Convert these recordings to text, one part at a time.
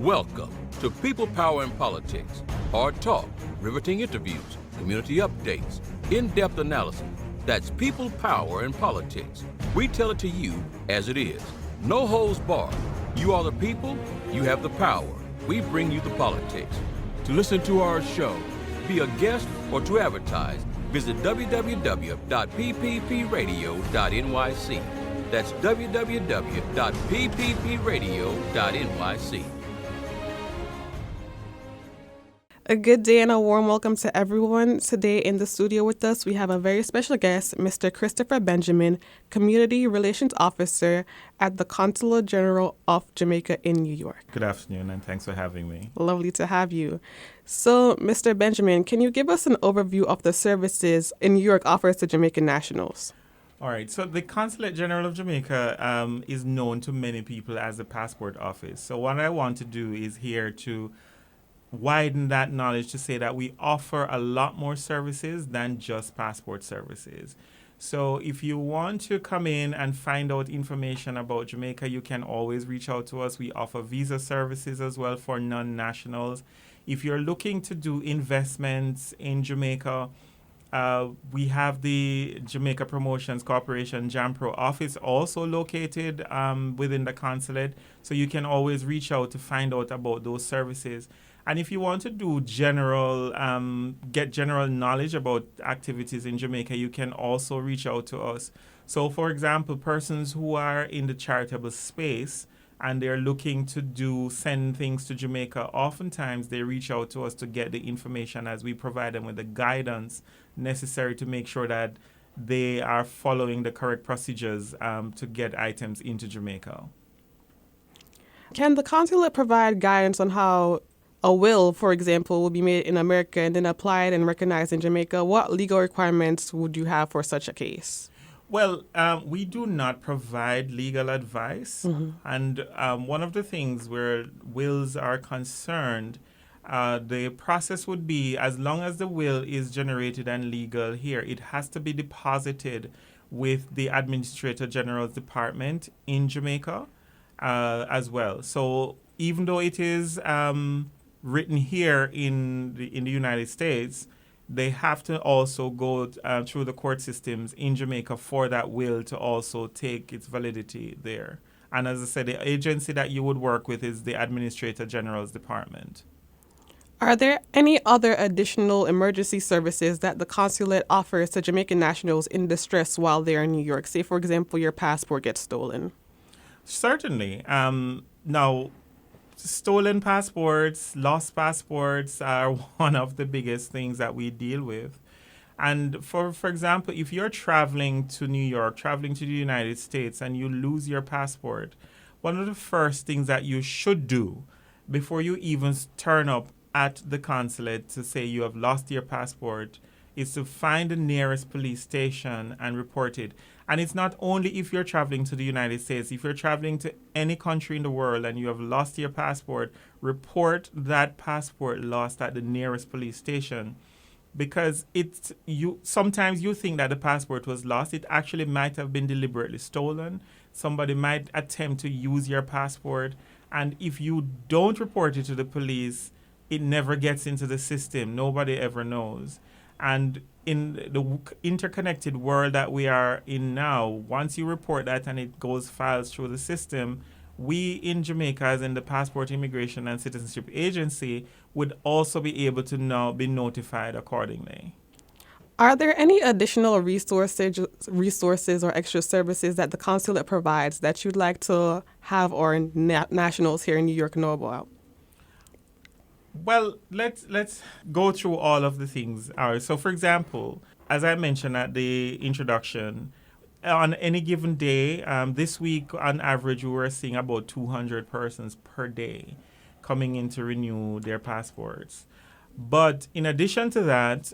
Welcome to People, Power, and Politics. Hard talk, riveting interviews, community updates, in-depth analysis. That's People, Power, and Politics. We tell it to you as it is. No holds barred. You are the people, you have the power. We bring you the politics. To listen to our show, be a guest, or to advertise, visit www.pppradio.nyc. That's www.pppradio.nyc. A good day and a warm welcome to everyone. Today in the studio with us, we have a very special guest, Mr. Christopher Benjamin, Community Relations Officer at the Consulate General of Jamaica in New York. Good afternoon, and thanks for having me. Lovely to have you. So, Mr. Benjamin, can you give us an overview of the services in New York offers to Jamaican nationals? All right, so the Consulate General of Jamaica is known to many people as the passport office. So what I want to do is here to widen that knowledge to say that we offer a lot more services than just passport services. So if you want to come in and find out information about Jamaica, you can always reach out to us. We offer visa services as well for non-nationals. If you're looking to do investments in Jamaica, we have the Jamaica Promotions Corporation JAMPRO office also located within the consulate. So you can always reach out to find out about those services. And if you want to do get general knowledge about activities in Jamaica, you can also reach out to us. So, for example, persons who are in the charitable space and they're looking to send things to Jamaica, oftentimes they reach out to us to get the information as we provide them with the guidance necessary to make sure that they are following the correct procedures to get items into Jamaica. Can the consulate provide guidance on how a will, for example, will be made in America and then applied and recognized in Jamaica? What legal requirements would you have for such a case? Well, we do not provide legal advice. And one of the things where wills are concerned, the process would be, as long as the will is generated and legal here, it has to be deposited with the Administrator General's Department in Jamaica as well. So even though it is written here in the United States, they have to also go through the court systems in Jamaica for that will to also take its validity there. And as I said, the agency that you would work with is the Administrator General's Department. Are there any other additional emergency services that the consulate offers to Jamaican nationals in distress while they're in New York? Say, for example, your passport gets stolen. Certainly. Now, stolen passports, lost passports are one of the biggest things that we deal with. And for example, if you're traveling to New York, traveling to the United States, and you lose your passport, one of the first things that you should do before you even turn up at the consulate to say you have lost your passport is to find the nearest police station and report it. And it's not only if you're traveling to the United States. If you're traveling to any country in the world and you have lost your passport, report that passport lost at the nearest police station. Because sometimes you think that the passport was lost. It actually might have been deliberately stolen. Somebody might attempt to use your passport. And if you don't report it to the police, it never gets into the system. Nobody ever knows. And in the interconnected world that we are in now, once you report that and it files through the system, we in Jamaica, as in the Passport, Immigration and Citizenship Agency, would also be able to now be notified accordingly. Are there any additional resources or extra services that the consulate provides that you'd like to have our nationals here in New York know about? Well, let's go through all of the things. All right. So, for example, as I mentioned at the introduction, on any given day, this week, on average, we were seeing about 200 persons per day coming in to renew their passports. But in addition to that,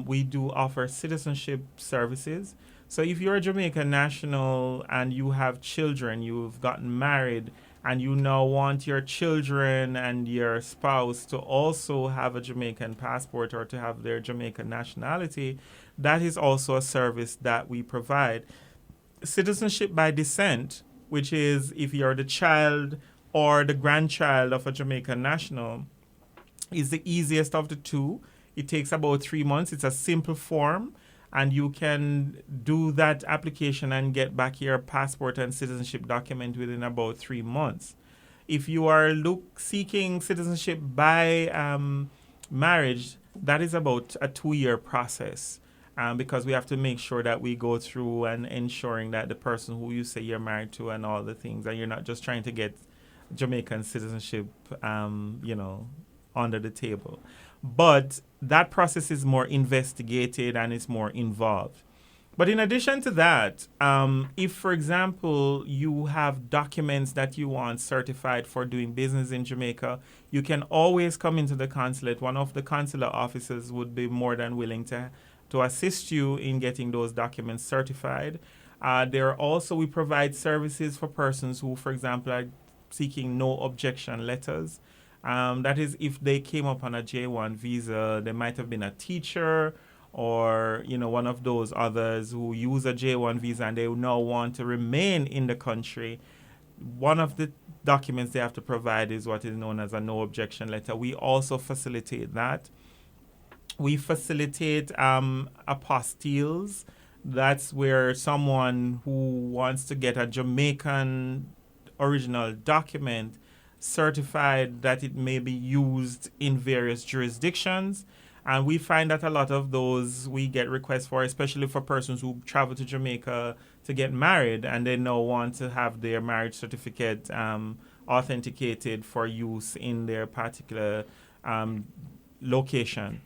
we do offer citizenship services. So if you're a Jamaican national and you have children, you've gotten married, and you now want your children and your spouse to also have a Jamaican passport or to have their Jamaican nationality, that is also a service that we provide. Citizenship by descent, which is if you're the child or the grandchild of a Jamaican national is the easiest of the two. It takes about 3 months. It's a simple form, and you can do that application and get back your passport and citizenship document within about 3 months. If you are seeking citizenship by marriage, that is about a 2-year process, because we have to make sure that we go through and ensuring that the person who you say you're married to and all the things, and you're not just trying to get Jamaican citizenship, under the table. But that process is more investigated and it's more involved. But in addition to that, if, for example, you have documents that you want certified for doing business in Jamaica, you can always come into the consulate. One of the consular officers would be more than willing to assist you in getting those documents certified. We provide services for persons who, for example, are seeking no objection letters. That is, if they came up on a J1 visa, they might have been a teacher or, one of those others who use a J1 visa and they now want to remain in the country. One of the documents they have to provide is what is known as a no objection letter. We also facilitate that. We facilitate apostilles. That's where someone who wants to get a Jamaican original document certified that it may be used in various jurisdictions. And we find that a lot of those we get requests for, especially for persons who travel to Jamaica to get married and they now want to have their marriage certificate authenticated for use in their particular location.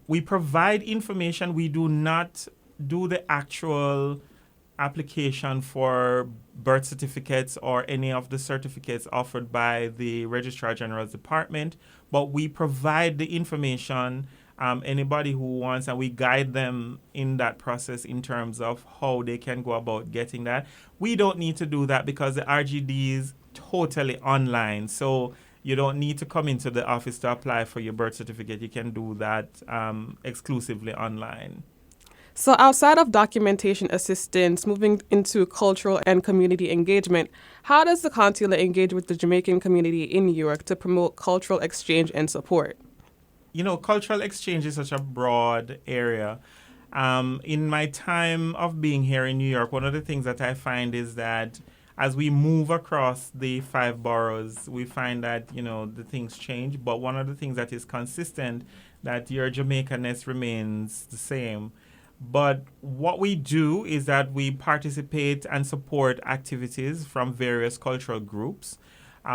We provide information. We do not do the actual application for birth certificates or any of the certificates offered by the Registrar General's Department, but we provide the information, anybody who wants, and we guide them in that process in terms of how they can go about getting that. We don't need to do that because the RGD is totally online, so you don't need to come into the office to apply for your birth certificate. You can do that exclusively online. So outside of documentation assistance, moving into cultural and community engagement, how does the consulate engage with the Jamaican community in New York to promote cultural exchange and support? Cultural exchange is such a broad area. In my time of being here in New York, one of the things that I find is that as we move across the 5 boroughs, we find that, the things change. But one of the things that is consistent, that your Jamaicanness remains the same. But what we do is that we participate and support activities from various cultural groups. If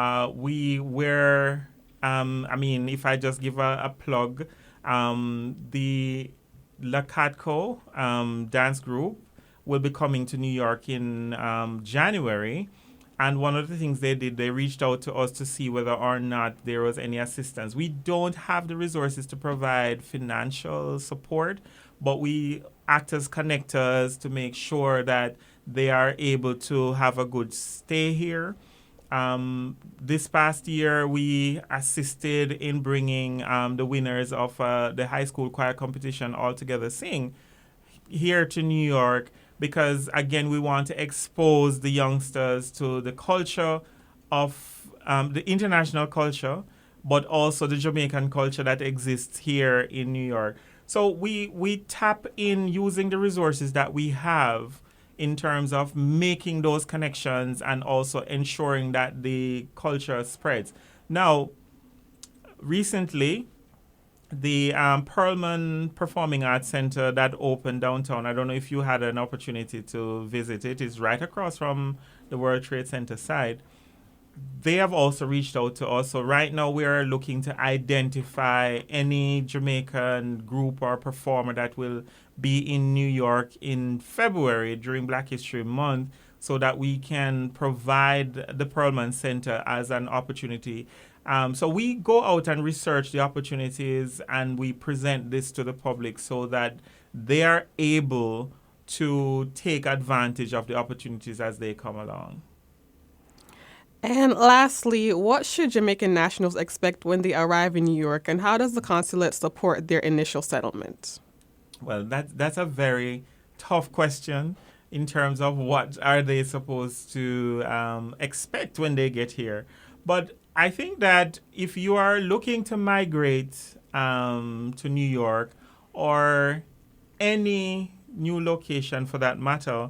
I just give a plug, the Lacatco dance group will be coming to New York in January. And one of the things they did, they reached out to us to see whether or not there was any assistance. We don't have the resources to provide financial support, but we act as connectors to make sure that they are able to have a good stay here. This past year, we assisted in bringing the winners of the high school choir competition All Together Sing here to New York because, again, we want to expose the youngsters to the culture of the international culture, but also the Jamaican culture that exists here in New York. So we tap in using the resources that we have in terms of making those connections and also ensuring that the culture spreads. Now, recently, the Perlman Performing Arts Center that opened downtown, I don't know if you had an opportunity to visit it, it's right across from the World Trade Center side. They have also reached out to us. So right now we are looking to identify any Jamaican group or performer that will be in New York in February during Black History Month so that we can provide the Perlman Center as an opportunity. So we go out and research the opportunities and we present this to the public so that they are able to take advantage of the opportunities as they come along. And lastly, what should Jamaican nationals expect when they arrive in New York, and how does the consulate support their initial settlement? Well, that's a very tough question in terms of what are they supposed to expect when they get here. But I think that if you are looking to migrate to New York or any new location for that matter,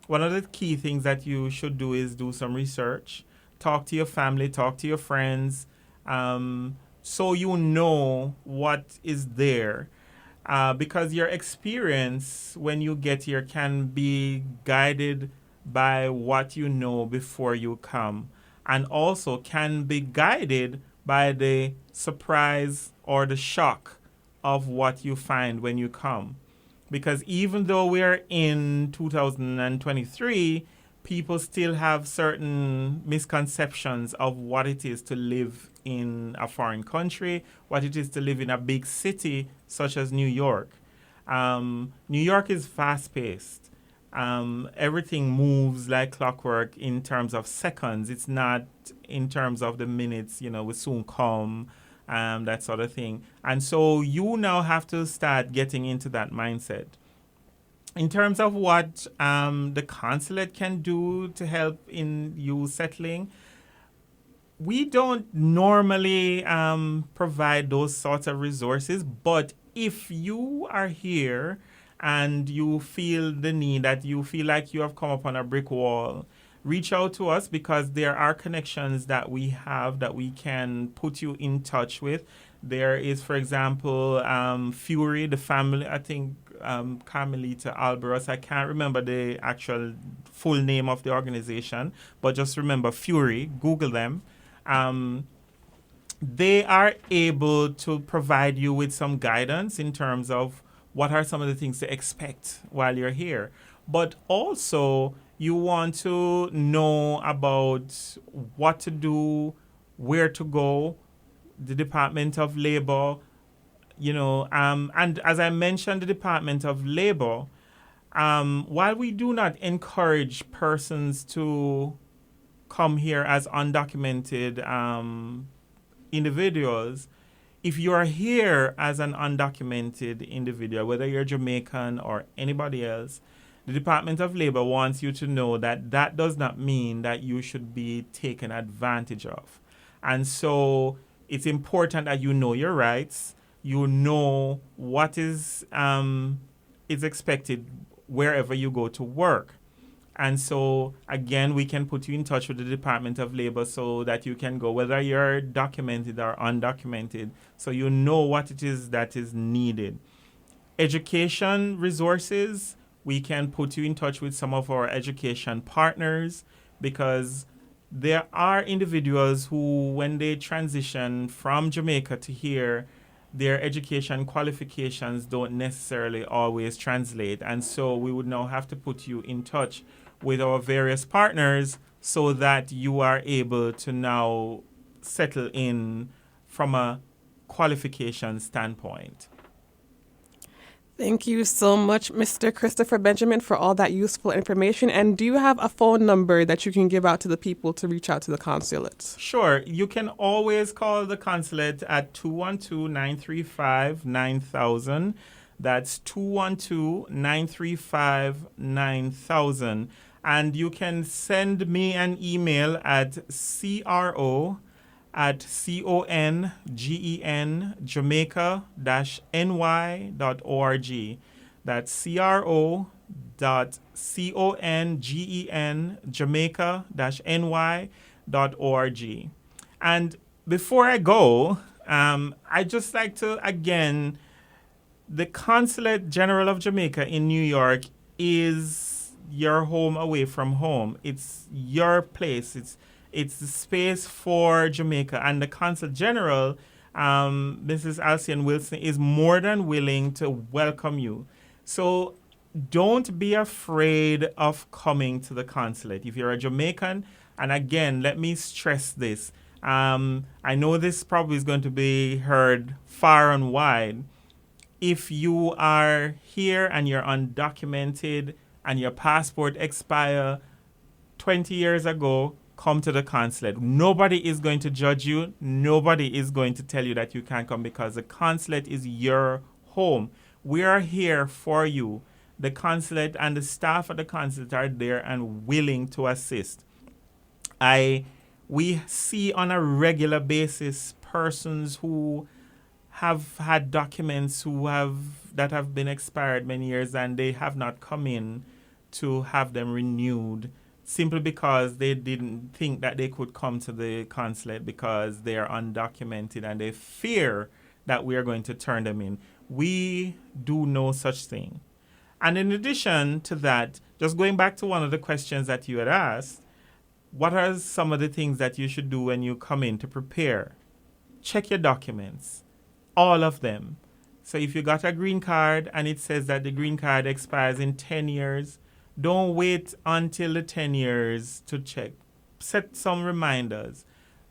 one of the key things that you should do is do some research, talk to your family, talk to your friends, so you know what is there. Because your experience when you get here can be guided by what you know before you come, and also can be guided by the surprise or the shock of what you find when you come. Because even though we're in 2023, people still have certain misconceptions of what it is to live in a foreign country, what it is to live in a big city such as New York. New York is fast-paced. Everything moves like clockwork in terms of seconds. It's not in terms of the minutes, we soon come, that sort of thing. And so you now have to start getting into that mindset. In terms of what the consulate can do to help in you settling, we don't normally provide those sorts of resources, but if you are here and you feel the need, that you feel like you have come upon a brick wall, reach out to us, because there are connections that we have that we can put you in touch with. There is, for example, Fury, the family, I think Carmelita Albaros. I can't remember the actual full name of the organization, but just remember Fury, Google them. They are able to provide you with some guidance in terms of what are some of the things to expect while you're here. But also, you want to know about what to do, where to go, the Department of Labor, and as I mentioned, the Department of Labor, while we do not encourage persons to come here as undocumented individuals, if you are here as an undocumented individual, whether you're Jamaican or anybody else, the Department of Labor wants you to know that that does not mean that you should be taken advantage of. And so it's important that you know your rights, you know what is expected wherever you go to work. And so, again, we can put you in touch with the Department of Labor so that you can go, whether you're documented or undocumented, so you know what it is that is needed. Education resources, we can put you in touch with some of our education partners, because there are individuals who, when they transition from Jamaica to here, their education qualifications don't necessarily always translate. And so we would now have to put you in touch with our various partners so that you are able to now settle in from a qualification standpoint. Thank you so much, Mr. Christopher Benjamin, for all that useful information. And do you have a phone number that you can give out to the people to reach out to the consulate? Sure. You can always call the consulate at 212-935-9000. That's 212-935-9000. And you can send me an email at CRO@CONGEN-Jamaica-NY.org. That's CRO.CONGEN-Jamaica-NY.org. And before I go, I'd just like to, again, the Consulate General of Jamaica in New York is your home away from home. It's your place. It's the space for Jamaica. And the Consul General, Mrs. Alcian Wilson, is more than willing to welcome you. So don't be afraid of coming to the consulate. If you're a Jamaican, and again, let me stress this. I know this probably is going to be heard far and wide. If you are here and you're undocumented and your passport expired 20 years ago, come to the consulate. Nobody is going to judge you. Nobody is going to tell you that you can't come, because the consulate is your home. We are here for you. the consulate and the staff at the consulate are there and willing to assist. We see on a regular basis persons who have had documents that have been expired many years and they have not come in to have them renewed simply because they didn't think that they could come to the consulate because they are undocumented and they fear that we are going to turn them in. We do no such thing. And in addition to that, just going back to one of the questions that you had asked, what are some of the things that you should do when you come in to prepare? Check your documents, all of them. So if you got a green card and it says that the green card expires in 10 years, don't wait until the 10 years to check. Set some reminders.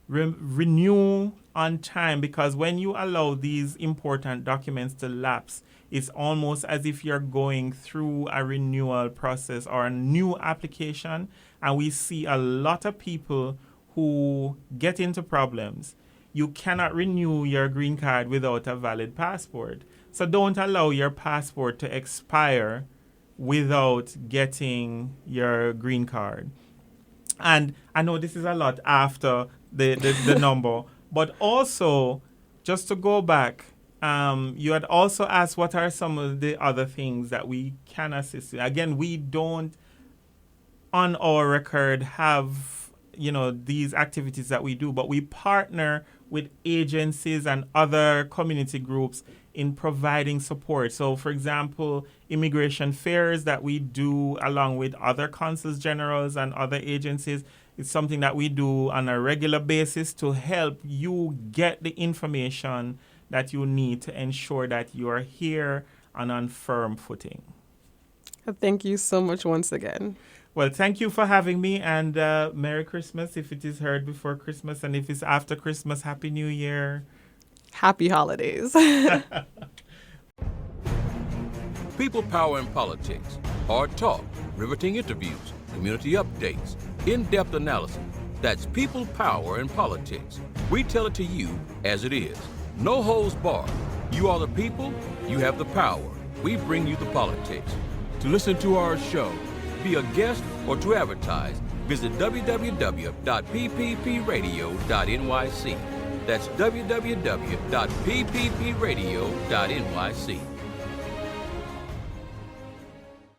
Renew on time, because when you allow these important documents to lapse, it's almost as if you're going through a renewal process or a new application. And we see a lot of people who get into problems. You cannot renew your green card without a valid passport. So don't allow your passport to expire without getting your green card. And I know this is a lot after the number, but also, just to go back, you had also asked what are some of the other things that we can assist with. Again, we don't, on our record, have these activities that we do, but we partner with agencies and other community groups in providing support. So, for example, immigration fairs that we do along with other consuls generals and other agencies is something that we do on a regular basis to help you get the information that you need to ensure that you are here and on firm footing. Thank you so much once again. Well, thank you for having me, and Merry Christmas if it is heard before Christmas, and if it's after Christmas, Happy New Year. Happy holidays. People, power, and politics. Hard talk, riveting interviews, community updates, in-depth analysis. That's people, power, and politics. We tell it to you as it is. No holds barred. You are the people, you have the power. We bring you the politics. To listen to our show, be a guest, or to advertise, visit www.pppradio.nyc. That's www.pppradio.nyc.